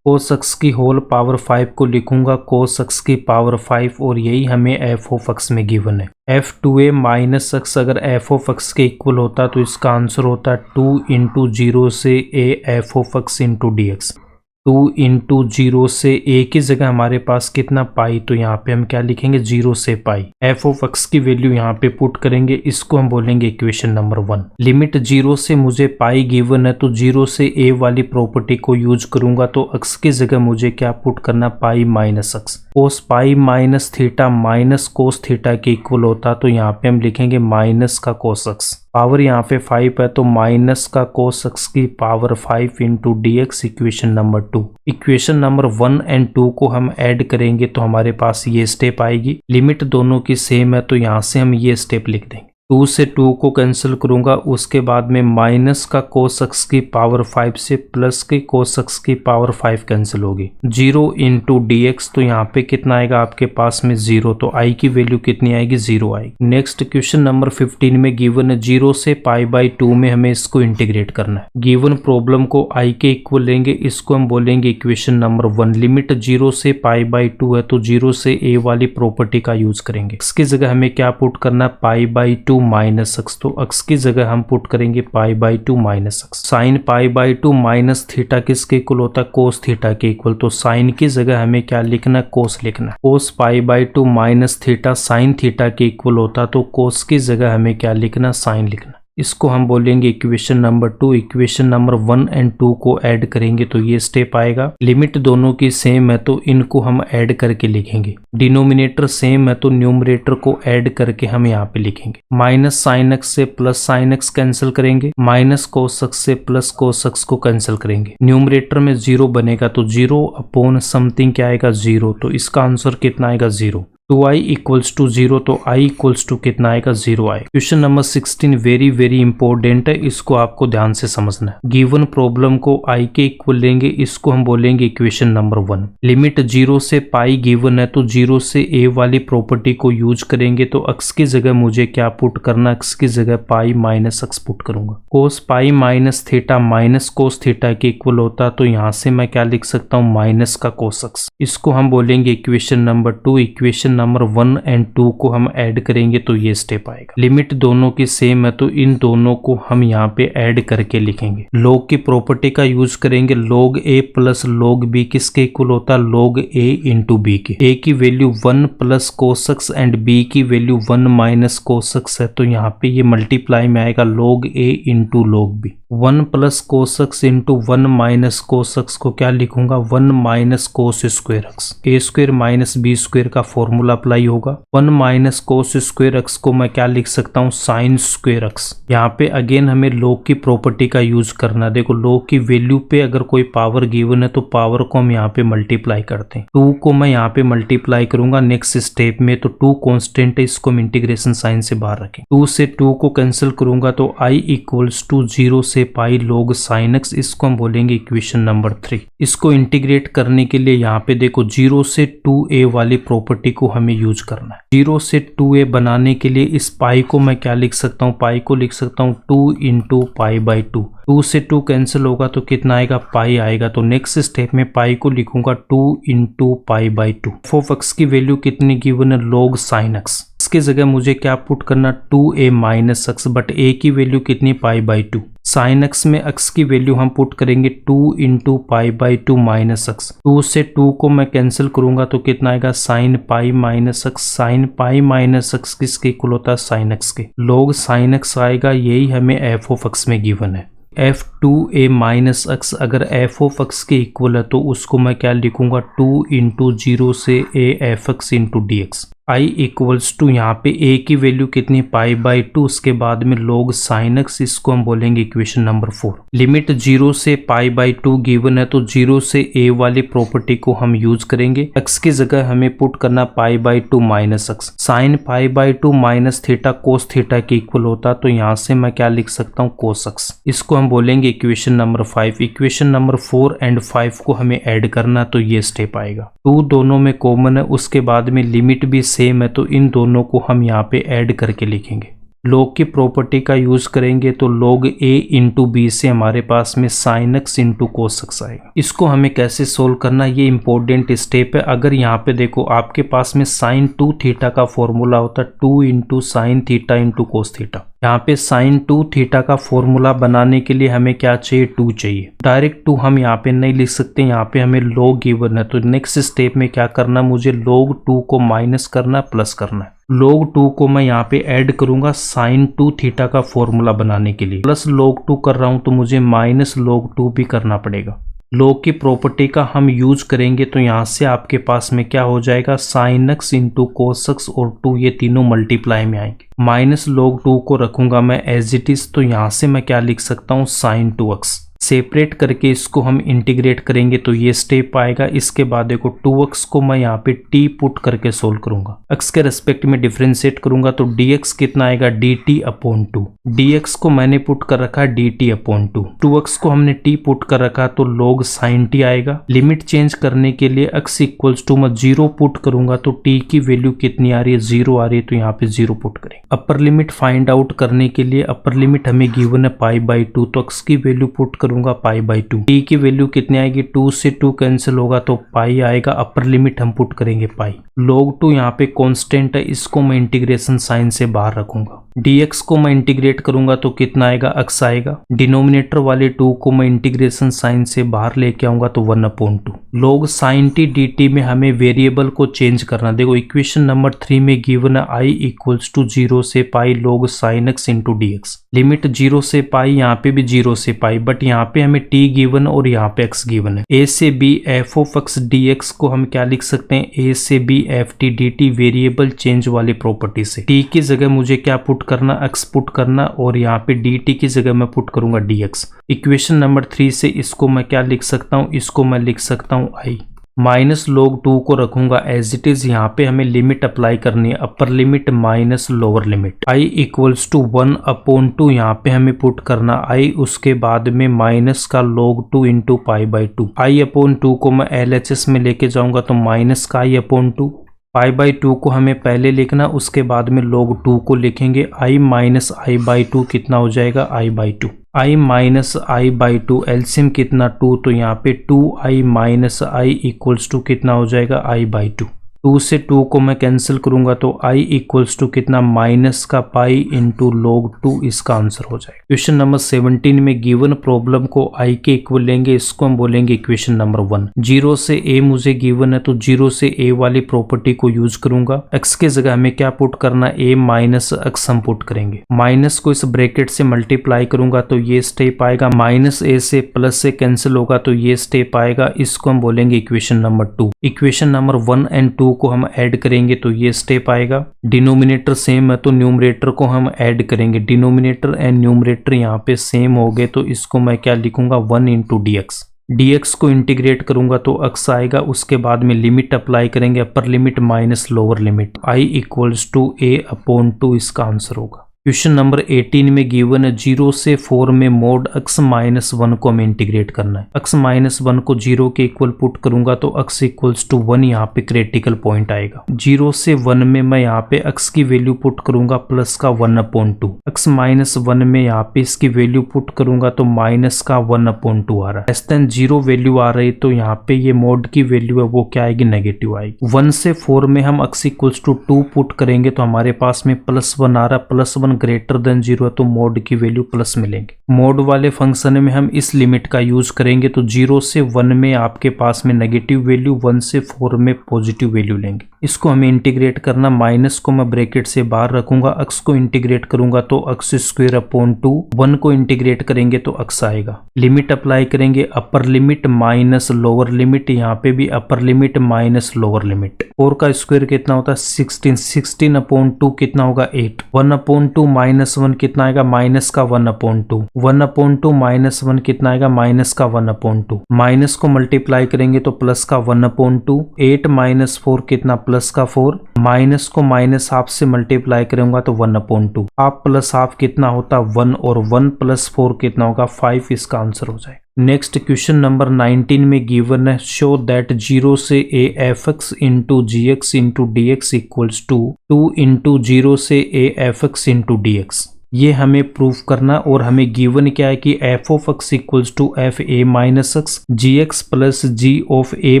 Speaker 1: एक्स की होल पावर 5 को लिखूंगा कोस एक्स की पावर 5, और यही हमें एफ ऑफ एक्स में गिवन है। f2a माइनस एक्स अगर एफ ऑफ एक्स के इक्वल होता तो इसका आंसर होता है 2 इंटू 0 से a F of x into d x. 2 into 0 से a की जगह हमारे पास कितना, पाई, तो यहाँ पे हम क्या लिखेंगे, 0 से पाई। एफ ऑफ एक्स की वैल्यू यहाँ पे पुट करेंगे, इसको हम बोलेंगे इक्वेशन नंबर 1। लिमिट 0 से मुझे पाई गिवन है तो 0 से a वाली प्रॉपर्टी को यूज करूंगा तो एक्स की जगह मुझे क्या पुट करना, pi minus x. Cos pi minus theta minus cos theta के इक्वल होता तो यहाँ पे हम लिखेंगे माइनस का कोस एक्स। पावर यहाँ पे 5 है तो माइनस का कोस एक्स की power 5 into d x, equation number 2। Equation number 1 and 2 को हम ऐड करेंगे तो हमारे पास ये स्टेप आएगी। लिमिट दोनों की सेम है तो यहाँ से हम ये स्टेप लिख देंगे। 2 से 2 को कैंसिल करूंगा, उसके बाद में माइनस का कोस एक्स की पावर 5 से प्लस की कोस एक्स की पावर 5 कैंसिल होगी। 0 इंटू डी एक्स, तो यहाँ पे कितना आएगा आपके पास में 0, तो आई की वैल्यू कितनी आएगी, 0 आएगी। नेक्स्ट क्वेश्चन नंबर 15 में गिवन है 0 से पाई बाई 2 में हमें इसको इंटीग्रेट करना है। गिवन प्रॉब्लम को आई के इक्वल लेंगे, इसको हम बोलेंगे इक्वेशन नंबर 1। लिमिट 0 से पाई बाई 2 है तो 0 से a वाली प्रॉपर्टी का यूज करेंगे। इसकी जगह हमें क्या पुट करना है, पाई बाई 2 माइनस एक्स, तो एक्स की जगह हम पुट करेंगे pi by 2 minus x. Sine pi by 2 minus theta किसके इक्वल होता है, कोस थीटा के इक्वल, तो साइन की जगह हमें क्या लिखना है, कोस लिखना है। Cos pi by 2 minus theta sine theta के इक्वल होता तो कोस की जगह हमें क्या लिखना, साइन लिखना। इसको हम बोलेंगे equation number 2। Equation number 1 and 2 को ऐड करेंगे तो ये स्टेप आएगा। लिमिट दोनों की सेम है तो इनको हम ऐड करके लिखेंगे। डिनोमिनेटर सेम है तो न्यूमरेटर को ऐड करके हम यहाँ पे लिखेंगे। माइनस साइन एक्स से प्लस साइन एक्स कैंसिल करेंगे, माइनस कोस एक्स से प्लस कोस एक्स को कैंसिल करेंगे। न्यूमरेटर में 0 बनेगा तो 0 अपॉन समथिंग क्या आएगा, 0, तो इसका आंसर कितना आएगा, 0। 2i इक्वल्स टू 0, तो i इक्वल्स टू कितना आएगा, 0 आएगा। क्वेश्चन नंबर 16 वेरी इंपॉर्टेंट है, इसको आपको ध्यान से समझना है। गिवन प्रॉब्लम को i के इक्वल लेंगे, इसको हम बोलेंगे इक्वेशन नंबर 1। लिमिट 0 से पाई गिवन है तो 0 से a वाली प्रॉपर्टी को यूज करेंगे तो x की जगह मुझे क्या पुट करना, x की जगह पाई माइनस एक्स पुट करूंगा। Cos pi minus theta minus cos theta के इक्वल होता तो यहाँ से मैं क्या लिख सकता हूँ, माइनस का कोस एक्स। इसको हम बोलेंगे equation number 2। Equation number 1 and 2 को हम ऐड करेंगे तो ये स्टेप आएगा। लिमिट दोनों की सेम है तो इन दोनों को हम यहाँ पे ऐड करके लिखेंगे। लॉग की प्रॉपर्टी का यूज करेंगे। Log a plus log b किसके इक्वल होता है, लॉग a इंटू बी के। a की value 1 plus cos x and b की वैल्यू 1 माइनस कोस एक्स है तो यहाँ पे ये मल्टीप्लाई में आएगा log a into log b। 1 plus cos x into 1 minus cos x को क्या लिखूंगा, 1 माइनस कोस स्क्वायर एक्स। ए स्क्वायर माइनस बी स्क्वायर का फॉर्मूला अप्लाई होगा। 1 माइनस कोस स्क्वायर एक्स को मैं क्या लिख सकता हूँ, साइन स्क्वायर एक्स। यहाँ पे अगेन हमें लॉग की प्रॉपर्टी का यूज करना। देखो लॉग की वैल्यू पे अगर कोई पावर गिवन है तो पावर को हम यहाँ पे मल्टीप्लाई करते हैं। 2 को मैं यहाँ पे मल्टीप्लाई करूंगा नेक्स्ट स्टेप में, तो 2 कॉन्स्टेंट है, इसको हम इंटीग्रेशन साइन से बाहर रखें। 2 से 2 को कैंसिल करूंगा तो i इक्वल्स टू 0 से पाई लॉग साइन एक्स, इसको हम बोलेंगे इक्वेशन नंबर 3। इसको इंटीग्रेट करने के लिए यहाँ पे देखो 0 से 2a वाली प्रॉपर्टी को हमें यूज करना है। 0 से 2a बनाने के लिए इस पाई को मैं क्या लिख सकता हूँ, पाई को लिख सकता हूँ 2 इंटू पाई बाई 2। 2 से 2 कैंसिल होगा तो कितना आएगा, पाई आएगा। तो नेक्स्ट स्टेप में पाई को लिखूंगा 2 into pi by 2। F of x की वैल्यू कितनी गिवन है, log sin x। इसके जगह मुझे क्या पुट करना, 2a minus x, but a की वैल्यू कितनी, पाई बाई 2। साइन एक्स में एक्स की वैल्यू हम पुट करेंगे 2 into pi by 2 minus x. 2 से 2 को मैं कैंसिल करूंगा तो कितना आएगा, sign pi minus x. Sine pi minus x किसके इक्वल होता है, साइन एक्स के। log sin x आएगा, यही हमें एफ ऑफ एक्स में गिवन है। f2a माइनस एक्स अगर एफ ऑफ एक्स के इक्वल है तो उसको मैं क्या लिखूंगा, 2 इंटू 0 से a f x into d x. I equals to यहाँ पे a की वैल्यू कितनी, पाई बाई 2, उसके बाद में log sin x, इसको हम बोलेंगे इक्वेशन नंबर 4। लिमिट 0 से पाई बाई 2 गिवन है तो 0 से a वाली प्रॉपर्टी को हम यूज करेंगे। x की जगह हमें पुट करना पाई by 2 minus x. Sine pi by 2 minus theta cos theta के इक्वल होता, तो यहाँ से मैं क्या लिख सकता हूँ, कोस एक्स। इसको हम बोलेंगे equation number 5। Equation number 4 and 5 को हमें ऐड करना, तो ये स्टेप आएगा। 2 दोनों में कॉमन है, उसके बाद में लिमिट भी सेम है, तो इन दोनों को हम यहाँ पे ऐड करके लिखेंगे। log की प्रॉपर्टी का यूज करेंगे तो log a इंटू बी से हमारे पास में sin x into cos x आएगा। इसको हमें कैसे सोल्व करना, ये इंपॉर्टेंट स्टेप है। अगर यहाँ पे देखो आपके पास में sin 2 थीटा का फॉर्मूला होता है 2 into sine theta into cos theta. यहाँ पे sin 2 थीटा का फॉर्मूला बनाने के लिए हमें क्या चाहिए, 2 चाहिए। डायरेक्ट 2 हम यहाँ पे नहीं लिख सकते, यहाँ पे हमें log गिवन है। तो नेक्स्ट स्टेप में क्या करना, मुझे log 2 को माइनस करना, प्लस करना है। log 2 को मैं यहाँ पे ऐड करूंगा sin 2 थीटा का फॉर्मूला बनाने के लिए। प्लस log 2 कर रहा हूं तो मुझे माइनस log 2 भी करना पड़ेगा। log की प्रॉपर्टी का हम यूज करेंगे तो यहाँ से आपके पास में क्या हो जाएगा, sin x into cos x और 2, ये तीनों मल्टीप्लाई में आएंगे। माइनस log 2 को रखूंगा मैं एज इट इज, तो यहाँ से मैं क्या लिख सकता हूँ, sin 2x। सेपरेट करके इसको हम इंटीग्रेट करेंगे तो ये स्टेप आएगा। इसके बाद देखो 2x को मैं यहाँ पे t पुट करके सोल्व करूंगा। x के रेस्पेक्ट में डिफरेंशिएट करूंगा तो dx कितना आएगा, dt अपॉन 2। dx को मैंने पुट कर रखा है dt अपॉन 2। 2x को हमने t पुट कर रखा तो log sin t आएगा। लिमिट चेंज करने के लिए x इक्वल्स टू मैं 0 पुट करूंगा तो t की वैल्यू कितनी आ रही है, 0 आ रही है, तो यहाँ पे 0 पुट करें। अपर लिमिट फाइंड आउट करने के लिए अपर लिमिट हमें गिवन है पाई बाई 2, तो x की वैल्यू पुट करूंगा पाई बाई 2। t की वैल्यू कितनी आएगी, 2 से 2 कैंसिल होगा तो पाई आएगा। अपर लिमिट हम पुट करेंगे पाई। log 2 यहाँ पे कांस्टेंट है, इसको मैं इंटीग्रेशन साइन से बाहर रखूंगा। dx को मैं इंटीग्रेट करूंगा तो कितना आएगा, x आएगा। डिनोमिनेटर वाले 2 को मैं इंटीग्रेशन साइन से बाहर लेके आऊंगा तो 1 upon 2। log sin t dt में हमें वेरिएबल को चेंज करना। देखो इक्वेशन नंबर 3 में गिवन है i इक्वल्स टू 0 से पाई log sin x into dx। Limit 0 से पाई, यहाँ पे भी 0 से पाई, बट यहाँ पे हमें t गिवन और यहाँ पे x गिवन है। a से b f of x dx को हम क्या लिख सकते हैं, a से b f t dt variable change वाली प्रॉपर्टी से। t की जगह मुझे क्या पुट करना, x पुट करना, और यहाँ पे dt की जगह मैं पुट करूंगा dx। इक्वेशन नंबर 3 से इसको मैं क्या लिख सकता हूँ, इसको मैं लिख सकता हूँ i। माइनस log 2 को रखूंगा एज इट इज। यहाँ पे हमें लिमिट अप्लाई करनी है, upper limit minus lower limit. i equals to 1 upon 2, यहाँ पे हमें पुट करना i, उसके बाद में माइनस का log 2 into pi by 2। i upon 2 को मैं LHS में लेके जाऊंगा तो माइनस का i अपॉन 2। पाई बाई 2 को हमें पहले लिखना, उसके बाद में log 2 को लिखेंगे। i माइनस आई बाई 2 कितना हो जाएगा, i by 2। i minus I by 2 LCM कितना, 2, तो यहाँ पे 2i minus I equals to कितना हो जाएगा, i बाई 2। 2 से 2 को मैं कैंसिल करूंगा तो i इक्वल्स टू कितना, माइनस का पाई इंटू log 2, इसका आंसर हो जाएगा। क्वेश्चन नंबर 17 में गिवन प्रॉब्लम को i के इक्वल लेंगे, इसको हम बोलेंगे इक्वेशन नंबर 1। 0 से a मुझे गिवन है तो 0 से a वाली प्रॉपर्टी को यूज करूंगा। x के जगह हमें क्या पुट करना, a माइनस x हम पुट करेंगे। माइनस को इस ब्रैकेट से मल्टीप्लाई करूंगा तो ये स्टेप आएगा। माइनस a से प्लस से कैंसिल होगा तो ये स्टेप आएगा। इसको हम बोलेंगे equation number 2। Equation number 1 and 2 को हम ऐड करेंगे तो ये स्टेप आएगा। डिनोमिनेटर सेम है तो न्यूमरेटर को हम ऐड करेंगे। डिनोमिनेटर एंड न्यूमरेटर यहाँ पे सेम हो गए तो इसको मैं क्या लिखूंगा, 1 इंटू dx। dx को इंटीग्रेट करूंगा तो x आएगा, उसके बाद में लिमिट अप्लाई करेंगे, upper limit minus lower limit. i equals to a upon 2, इसका आंसर होगा। क्वेश्चन नंबर 18 में गिवन है 0 से 4 में मोड x माइनस 1 को हमें इंटीग्रेट करना है। x माइनस 1 को 0 के इक्वल पुट करूंगा तो x इक्वल्स टू 1 यहाँ पे क्रिटिकल पॉइंट आएगा। 0 से 1 में मैं यहाँ पे x की वैल्यू पुट करूंगा प्लस का 1/2, x माइनस 1 में यहाँ पे इसकी वैल्यू पुट करूंगा तो माइनस का 1/2 आ रहा है। लेस देन 0 वैल्यू आ रही तो यहाँ पे ये मोड की वैल्यू है वो क्या आएगी, नेगेटिव आएगी। 1 से 4 में हम x इक्वल्स टू 2 पुट करेंगे तो हमारे पास में +1 आ रहा है, +1 ग्रेटर देन 0 है तो मोड की वैल्यू प्लस मिलेंगे। मोड वाले फंक्शन में हम इस लिमिट का यूज करेंगे तो 0 से 1 में आपके पास में नेगेटिव वैल्यू, 1 से 4 में पॉजिटिव वैल्यू लेंगे। इसको हमें इंटीग्रेट करना, माइनस को मैं ब्रैकेट से बाहर रखूंगा, x को इंटीग्रेट करूंगा तो x²/2, 1 को इंटीग्रेट करेंगे तो x आएगा। लिमिट अप्लाई करेंगे, upper limit minus lower limit, यहाँ पे भी अपर लिमिट माइनस लोअर लिमिट। 4 का स्क्वायर कितना होता है 16, 16/2 कितना होगा 8, 1/2 माइनस 1 कितना आएगा माइनस का 1/2, 1/2 माइनस 1 कितना आएगा माइनस का 1/2। माइनस को मल्टीप्लाई करेंगे तो प्लस का 1/2, 8 माइनस 4 कितना प्लस का 4, माइनस को माइनस हाफ से मल्टीप्लाई करूंगा तो 1/2, हाफ प्लस हाफ कितना होता 1 और 1 + 4 कितना होगा 5, इसका आंसर हो जाए। नेक्स्ट क्वेश्चन नंबर 19 में गिवन है शो दैट 0 से a f(x) into g x into d x equals to 2 into 0 से a f(x) into d x. ये हमें प्रूफ करना और हमें गिवन क्या है कि f(x) equals to fa minus x, gx plus g of a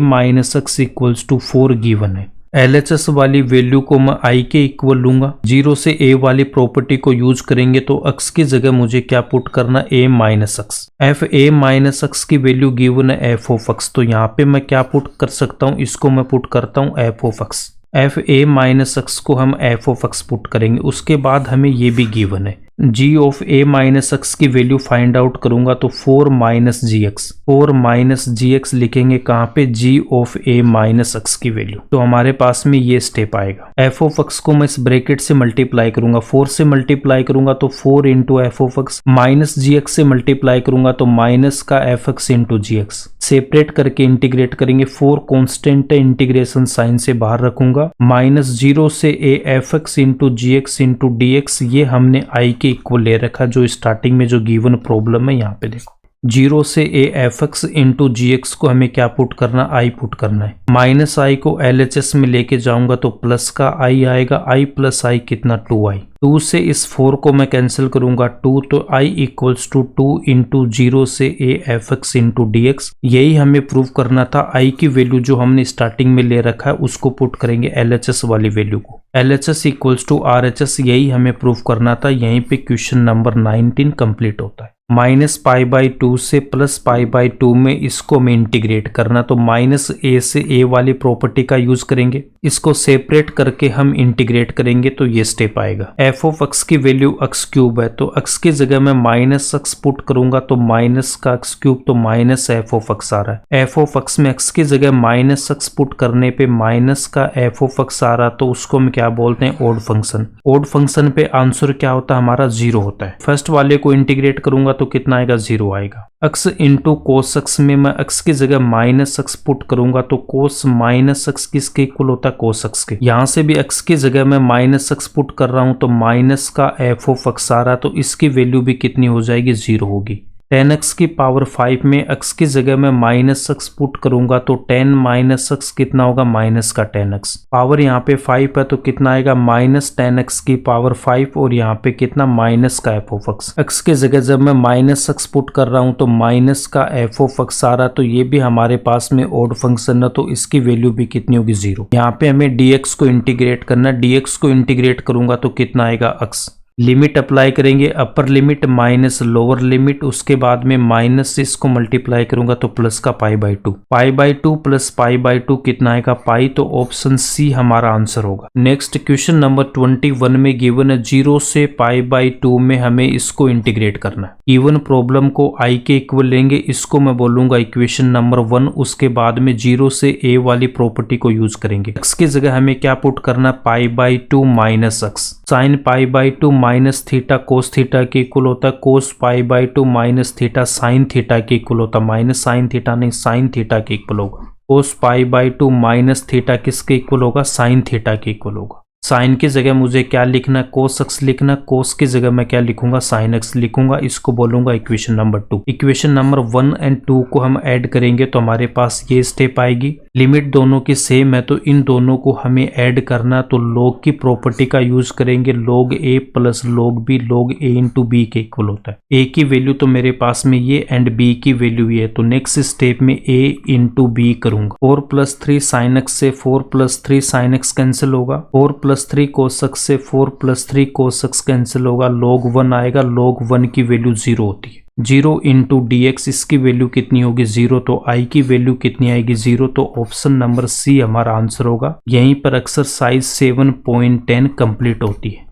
Speaker 1: minus x equals to 4 given है। LHS वाली वैल्यू को मैं i के इक्वल लूंगा, 0 से a वाली प्रॉपर्टी को यूज करेंगे तो x की जगह मुझे क्या पुट करना a minus x। fa minus x की वैल्यू गिवन है f(x), तो यहाँ पे मैं क्या पुट कर सकता हूँ, इसको मैं पुट करता हूँ f(x). fa माइनस x को हम f(x) पुट करेंगे। उसके बाद हमें ये भी गिवन है g of a minus x की वैल्यू फाइंड आउट करूंगा तो 4 माइनस gx, 4 माइनस gx लिखेंगे कहाँ पे, g of a minus x की वैल्यू। तो हमारे पास में ये स्टेप आएगा। f(x) को मैं इस ब्रैकेट से मल्टीप्लाई करूंगा, 4 से मल्टीप्लाई करूंगा तो 4 इंटू f(x), माइनस gx से मल्टीप्लाई करूंगा तो माइनस का fx इंटू gx। सेपरेट करके इंटीग्रेट करेंगे, 4 कॉन्स्टेंट है, इंटीग्रेशन साइन से बाहर रखूंगा, माइनस 0 से a f(x) into gx into dx। ये हमने i के इक्वल ले रखा जो स्टार्टिंग में जो गिवन प्रॉब्लम है यहाँ पे देखो। 0 से a f(x) into g x को हमें क्या पुट करना, i पुट करना है। माइनस i को LHS में लेके जाऊंगा तो प्लस का i आएगा, i प्लस i कितना 2i। 2 से इस 4 को मैं कैंसिल करूंगा 2, तो i इक्वल्स टू 2 इंटू 0 से a f(x) into d x. यही हमें प्रूव करना था। i की वैल्यू जो हमने स्टार्टिंग में ले रखा है उसको पुट करेंगे LHS वाली वैल्यू को, LHS इक्वल्स टू RHS। यही हमें प्रूव करना था। यहीं पे क्वेश्चन नंबर 19 कंप्लीट होता है। -π/2 से +π/2 में इसको हमें इंटीग्रेट करना, तो माइनस a से a वाली प्रॉपर्टी का यूज करेंगे। इसको सेपरेट करके हम इंटीग्रेट करेंगे तो ये स्टेप आएगा। f(x) की वैल्यू x³ है तो x की जगह मैं माइनस x पुट करूंगा तो माइनस का x³ तो माइनस f(x) आ रहा है। f(x) में x की जगह माइनस x पुट करने पे माइनस का f(x) आ रहा तो उसको हम क्या बोलते हैं, ओड फंक्शन। ओड फंक्शन पे आंसर क्या होता है हमारा 0 होता है। फर्स्ट वाले को इंटीग्रेट करूंगा तो कितना आएगा 0 आएगा। x इंटू कोस x में मैं x की जगह माइनस x पुट करूंगा तो कोस माइनस x किसके इक्वल होता है, कोस x के। यहाँ से भी x की जगह मैं माइनस x पुट कर रहा हूं तो माइनस का f(x) आ रहा तो इसकी वैल्यू भी कितनी हो जाएगी, 0 होगी। 10x की पावर 5 में x की जगह मैं माइनस x पुट करूंगा तो 10 माइनस x कितना होगा, माइनस का 10x। पावर यहाँ पे 5 है तो कितना आएगा, माइनस 10x की पावर 5 और यहाँ पे कितना माइनस का f(x). x की जगह जब मैं माइनस x पुट कर रहा हूँ तो माइनस का f(x) आ रहा तो ये भी हमारे पास में ओड फंक्शन है तो इसकी वैल्यू भी कितनी होगी, 0। यहाँ पे हमें dx को इंटीग्रेट करना, dx को इंटीग्रेट करूंगा तो कितना आएगा x। लिमिट अप्लाई करेंगे, upper limit minus lower limit, उसके बाद में माइनस से इसको मल्टीप्लाई करूंगा तो प्लस का π/2, π/2 प्लस π/2 कितना आएगा, पाई। तो ऑप्शन सी हमारा आंसर होगा। नेक्स्ट क्वेश्चन नंबर 21 में गिवन है 0 से π/2 में हमें इसको इंटीग्रेट करना है। गिवन प्रॉब्लम को i के इक्वल लेंगे, इसको मैं बोलूंगा इक्वेशन नंबर 1। उसके बाद में 0 से a वाली प्रॉपर्टी को यूज करेंगे। x की जगह हमें क्या पुट करना, π/2 minus x। Sine π/2 minus theta cos theta के इक्वल होता है, cos π/2 minus theta sine theta के इक्वल होता है। माइनस साइन थीटा नहीं, साइन थीटा के इक्वल होगा। कोस π/2 माइनस थीटा किसके इक्वल होगा, साइन थीटा के इक्वल होगा। साइन की जगह मुझे क्या लिखना, कोस एक्स लिखना, कोस की जगह मैं क्या लिखूंगा, साइन एक्स लिखूंगा। इसको बोलूंगा equation number 2। Equation number 1 and 2 को हम ऐड करेंगे तो हमारे पास ये स्टेप आएगी। लिमिट दोनों की सेम है तो इन दोनों को हमें ऐड करना, तो log की प्रॉपर्टी का यूज करेंगे। log a plus log b, log a into b के इक्वल होता है। a की वैल्यू तो मेरे पास में ये एंड b की वैल्यू ये है, तो नेक्स्ट स्टेप में a इंटू बी करूंगा। 4 प्लस 3 साइन एक्स से 4 प्लस 3 साइन एक्स कैंसिल होगा। 4 प्लस 3 कोस एक्स से 4 प्लस 3 कोस एक्स कैंसिल होगा। log 1 आएगा, log 1 की वैल्यू 0 होती है। 0 इंटू डी एक्स, इसकी वैल्यू कितनी होगी 0, तो आई की वैल्यू कितनी आएगी 0, तो ऑप्शन नंबर सी हमारा आंसर होगा। यहीं पर एक्सरसाइज 7.10 कंप्लीट होती है।